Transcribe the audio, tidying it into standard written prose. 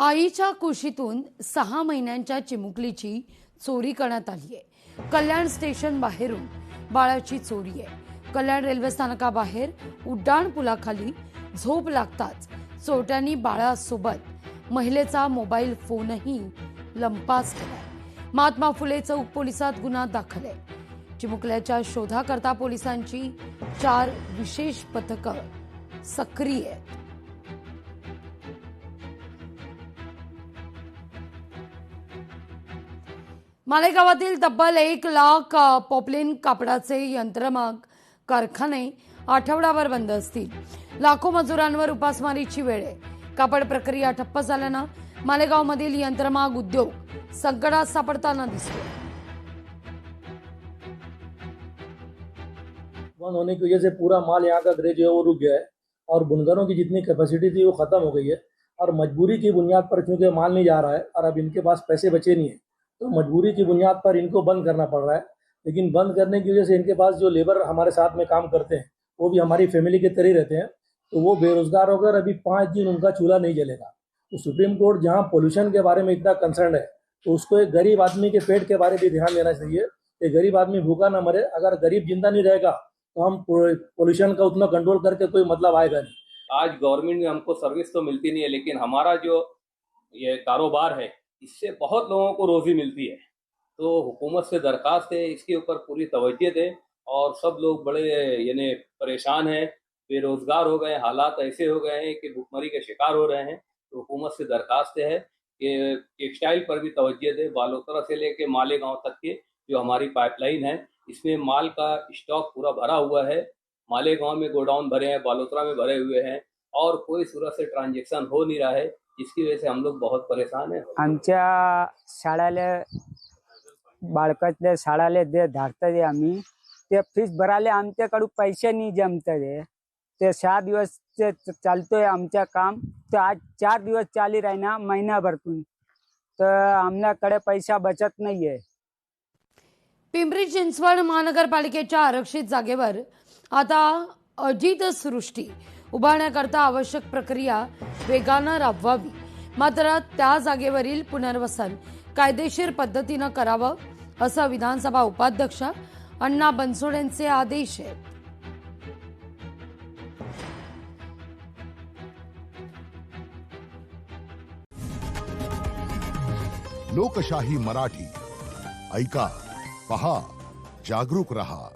आईच्या कुशीतून 6 महिन्यांच्या चिमुकलीची चोरी करण्यात आली आहे। कल्याण स्टेशन बाहेरून बाळाची चोरी आहे। कल्याण रेल्वे स्थानकाबाहेर उड्डाण पुलाखाली झोप लागताच चोरट्यांनी बाळासोबत महिलेचा मोबाईल फोनही लंपास केलाय। महात्मा फुले चौक पोलिसात गुन्हा दाखल आहे। चिमुकल्याच्या शोधाकरता पोलिसांची 4 विशेष पथकं सक्रिय आहेत। मालेगावातील तब्बल 1 लाख पॉपलिन कापडाचे यंत्रमाग कारखाने आठवडाभर बंद असतील। लाखो मजुरांवर उपासमारीची वेळ आहे। कापड प्रक्रिया ठप्प झाल्यानं मालेगावमधील यंत्रमाग उद्योग संकटात सापडताना दिसतो। बंद होने की वजह से पूरा माल यहाँ का ग्रेज है वो रुक गया है और बुनकरों की जितनी कैपेसिटी थी वो खत्म हो गई है और मजबूरी की बुनियाद पर क्योंकि माल नहीं जा रहा है और अब इनके पास पैसे बचे नहीं है तो मजबूरी की बुनियाद पर इनको बंद करना पड़ रहा है। लेकिन बंद करने की वजह से इनके पास जो लेबर हमारे साथ में काम करते हैं वो भी हमारी फैमिली के तरह रहते हैं तो वो बेरोजगार होकर अभी 5 दिन उनका चूल्हा नहीं जलेगा। तो सुप्रीम कोर्ट जहाँ पोल्यूशन के बारे में इतना कंसर्न है तो उसको एक गरीब आदमी के पेट के बारे में ध्यान देना चाहिए कि गरीब आदमी भूखा ना मरे। अगर गरीब जिंदा नहीं रहेगा तो हम पोल्यूशन का उतना कंट्रोल करके कोई मतलब आएगा नहीं। आज गवर्नमेंट में हमको सर्विस तो मिलती नहीं है लेकिन हमारा जो ये कारोबार है इससे बहुत लोगों को रोजी मिलती है। तो हुकूमत से दरखास्त है इसके ऊपर पूरी तवज्जो दे और सब लोग बड़े यानी परेशान हैं, बेरोजगार हो गए, हालात ऐसे हो गए हैं कि भुखमरी के शिकार हो रहे हैं। तो हुकूमत से दरखास्त है कि टेक्सटाइल पर भी तवज्जो दे। बालोतरा से लेके मालेगांव तक के जो हमारी पाइपलाइन है इसमें माल का स्टॉक पूरा भरा हुआ है। मालेगांव में गोडाउन भरे हैं, बालोतरा में भरे हुए हैं और कोई सूरत से ट्रांजेक्शन हो नहीं रहा है जिसकी वजह से हम लोग बहुत परेशान हैं। आमच्या शाळेला बाळकातल्या शाळेला जे धाडतात आम्ही ते फीस भरायला आमच्याकडून पैसे नाही जमतात। ते 6 दिवस चालतोय आमचं काम तर आज 4 दिवस चाली राहिना महिनाभरतून तर आमच्याकडे पैसा बचत नाहीये। पिंपरी चिंचवड महानगरपालिकेच्या आरक्षित जागेवर आता अजित सृष्टी उभारण्याकरता आवश्यक प्रक्रिया वेगानं राबवावी, मात्र त्या जागेवरील पुनर्वसन कायदेशीर पद्धतीनं करावं असं विधानसभा उपाध्यक्ष अण्णा बनसोडेंचे आदेश आहेत। लोकशाही मराठी ऐका, पहा, जागरूक रहा।